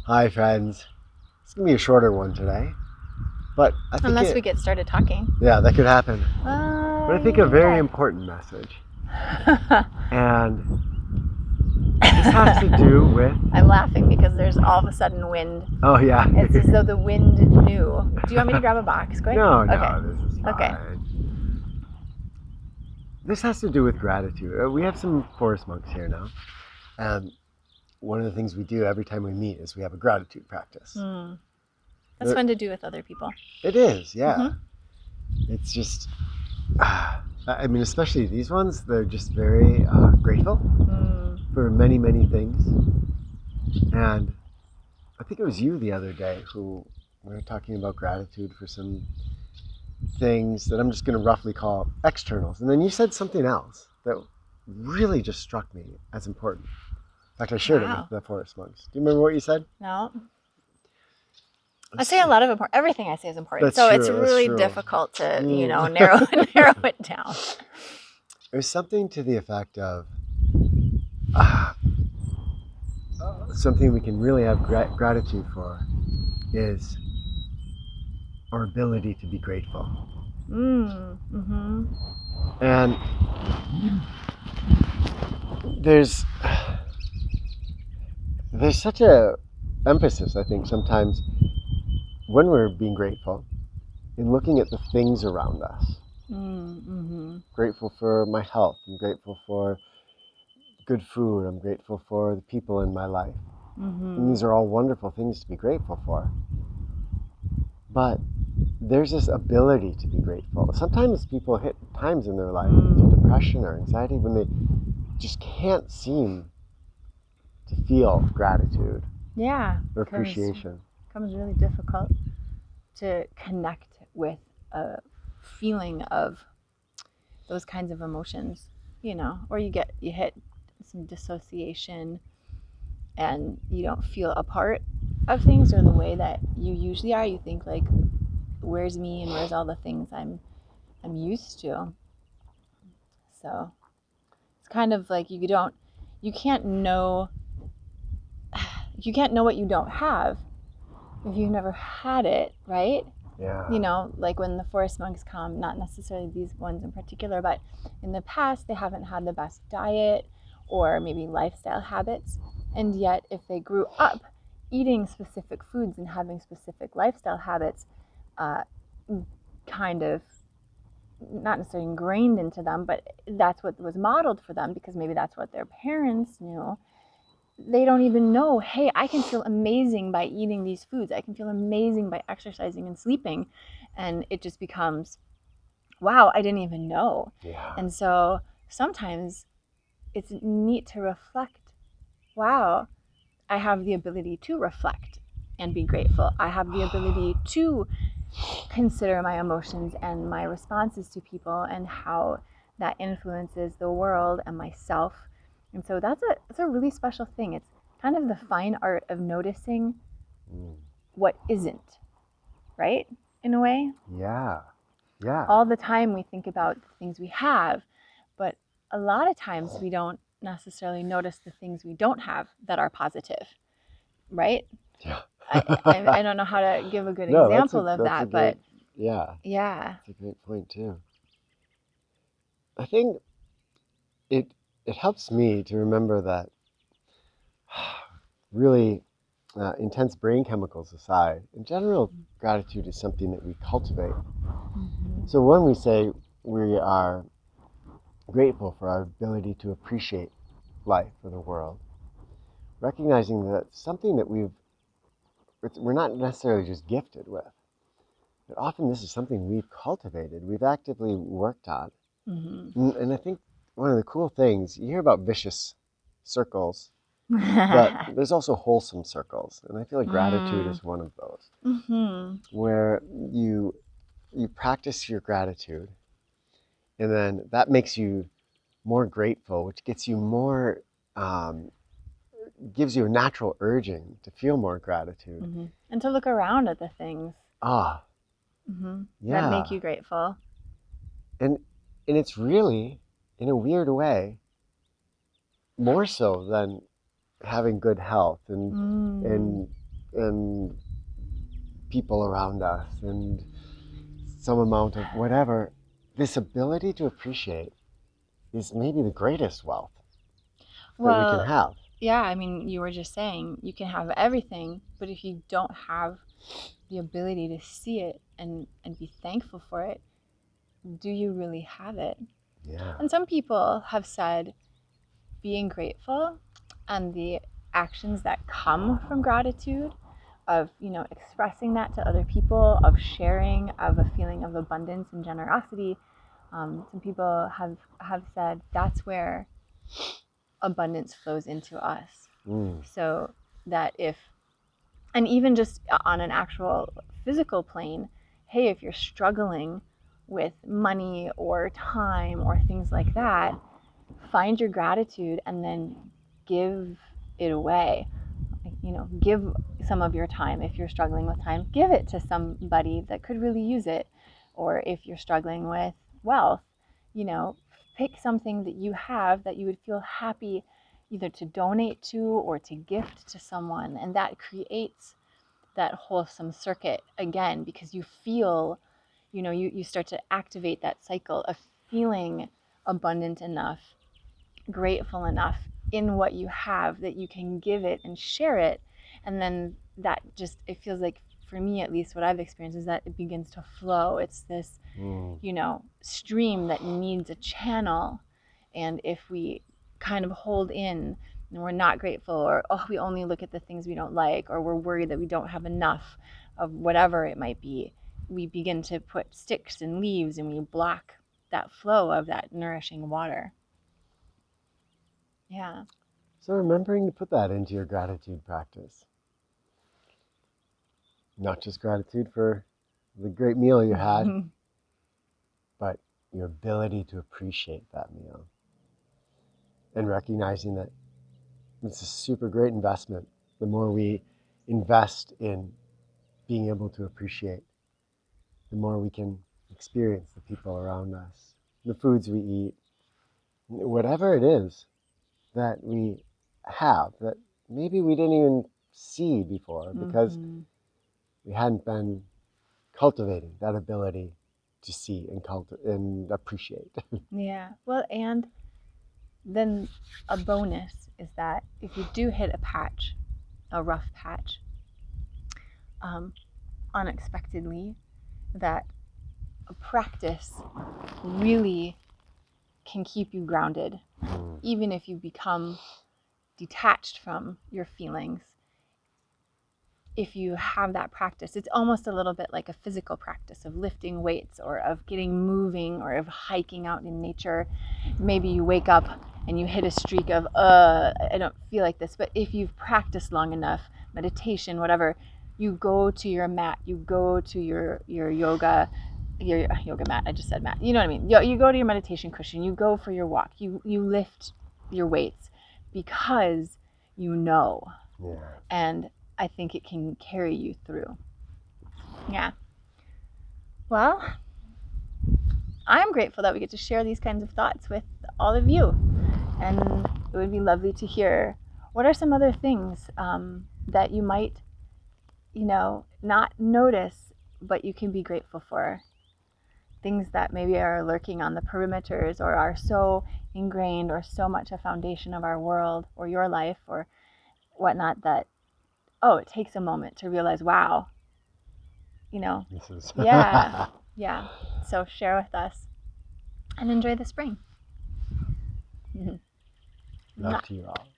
Hi, friends. It's going to be a shorter one today, but I think Unless we get started talking. Yeah, that could happen. But I think a very important message. And this has to do with... I'm laughing because there's all of a sudden wind. Oh, yeah. It's as though the wind knew. Do you want me to grab a box quick? No, Okay. this is fine. Okay. This has to do with gratitude. We have some forest monks here now. And one of the things we do every time we meet is we have a gratitude practice. That's fun to do with other people. It is, yeah. It's just, I mean, especially these ones, they're just very grateful for many, many things. And I think it was you the other day who we were talking about gratitude for some things that I'm just going to roughly call externals. And then you said something else that really just struck me as important. In fact, I shared it with the forest monks. Do you remember what you said? No. I say a lot of important. Everything I say is important. That's true, it's really difficult to, narrow it down. It was something to the effect of something we can really have gratitude for is our ability to be grateful. And there's such a emphasis, I think, sometimes when we're being grateful in looking at the things around us. Grateful for my health. I'm grateful for good food. I'm grateful for the people in my life. And these are all wonderful things to be grateful for. But there's this ability to be grateful. Sometimes people hit times in their life through depression or anxiety when they just can't seem to feel gratitude or appreciation. It becomes really difficult to connect with a feeling of those kinds of emotions, or you hit some dissociation and you don't feel a part of things or the way that you usually are. You think like, where's me and where's all the things I'm used to? So it's kind of like you can't know what you don't have if you've never had it, right? Yeah. Like when the forest monks come, not necessarily these ones in particular, but in the past they haven't had the best diet or maybe lifestyle habits. And yet if they grew up eating specific foods and having specific lifestyle habits, kind of not necessarily ingrained into them, but that's what was modeled for them because maybe that's what their parents knew. They don't even know, hey, I can feel amazing by eating these foods. I can feel amazing by exercising and sleeping. And it just becomes, wow, I didn't even know. Yeah. And so sometimes it's neat to reflect, wow, I have the ability to reflect and be grateful. I have the ability to consider my emotions and my responses to people and how that influences the world and myself. And so that's a really special thing. It's kind of the fine art of noticing what isn't, right? In a way. Yeah. Yeah. All the time we think about the things we have, but a lot of times we don't necessarily notice the things we don't have that are positive, right? Yeah. I don't know how to give a good example of that, but yeah. That's a great point too. I think it helps me to remember that really intense brain chemicals aside, in general, gratitude is something that we cultivate. So when we say we are grateful for our ability to appreciate life or the world, recognizing that it's something that we're not necessarily just gifted with, but often this is something we've cultivated, we've actively worked on. And I think one of the cool things, you hear about vicious circles, but there's also wholesome circles. And I feel like gratitude is one of those, where you practice your gratitude, and then that makes you more grateful, which gets you more, gives you a natural urging to feel more gratitude. And to look around at the things yeah. that make you grateful. And it's really, in a weird way, more so than having good health and and people around us and some amount of whatever, this ability to appreciate is maybe the greatest wealth that we Well, can have. yeah, I mean, you were just saying you can have everything, but if you don't have the ability to see it and be thankful for it, do you really have it? Yeah. And some people have said being grateful and the actions that come from gratitude, of expressing that to other people, of sharing, of a feeling of abundance and generosity, some people have said that's where abundance flows into us. Mm. So that if, and even just on an actual physical plane, hey, if you're struggling with money or time or things like that, find your gratitude and then give it away. Give some of your time. If you're struggling with time, give it to somebody that could really use it. Or if you're struggling with wealth, you know, pick something that you have that you would feel happy either to donate to or to gift to someone. And that creates that wholesome circuit again, because you feel, you start to activate that cycle of feeling abundant enough, grateful enough in what you have that you can give it and share it. And then that just, it feels like, for me at least, what I've experienced is that it begins to flow. It's this, stream that needs a channel. And if we kind of hold in and we're not grateful, or we only look at the things we don't like, or we're worried that we don't have enough of whatever it might be, we begin to put sticks and leaves and we block that flow of that nourishing water. Yeah. So remembering to put that into your gratitude practice. Not just gratitude for the great meal you had, but your ability to appreciate that meal. And recognizing that it's a super great investment. The more we invest in being able to appreciate, the more we can experience the people around us, the foods we eat, whatever it is that we have that maybe we didn't even see before because we hadn't been cultivating that ability to see and appreciate. Yeah. Well, and then a bonus is that if you do hit a rough patch, unexpectedly, that a practice really can keep you grounded, even if you become detached from your feelings. If you have that practice, it's almost a little bit like a physical practice of lifting weights or of getting moving or of hiking out in nature. Maybe you wake up and you hit a streak of, I don't feel like this. But if you've practiced long enough, meditation, whatever, you go to your mat, you go to your yoga mat. I just said mat. You know what I mean? You go to your meditation cushion, you go for your walk, you lift your weights because you know. Yeah. And I think it can carry you through. Yeah. Well, I'm grateful that we get to share these kinds of thoughts with all of you. And it would be lovely to hear what are some other things that you might, not notice, but you can be grateful for. Things that maybe are lurking on the perimeters or are so ingrained or so much a foundation of our world or your life or whatnot that, it takes a moment to realize, wow, This is yeah. So share with us and enjoy the spring. Love to you all.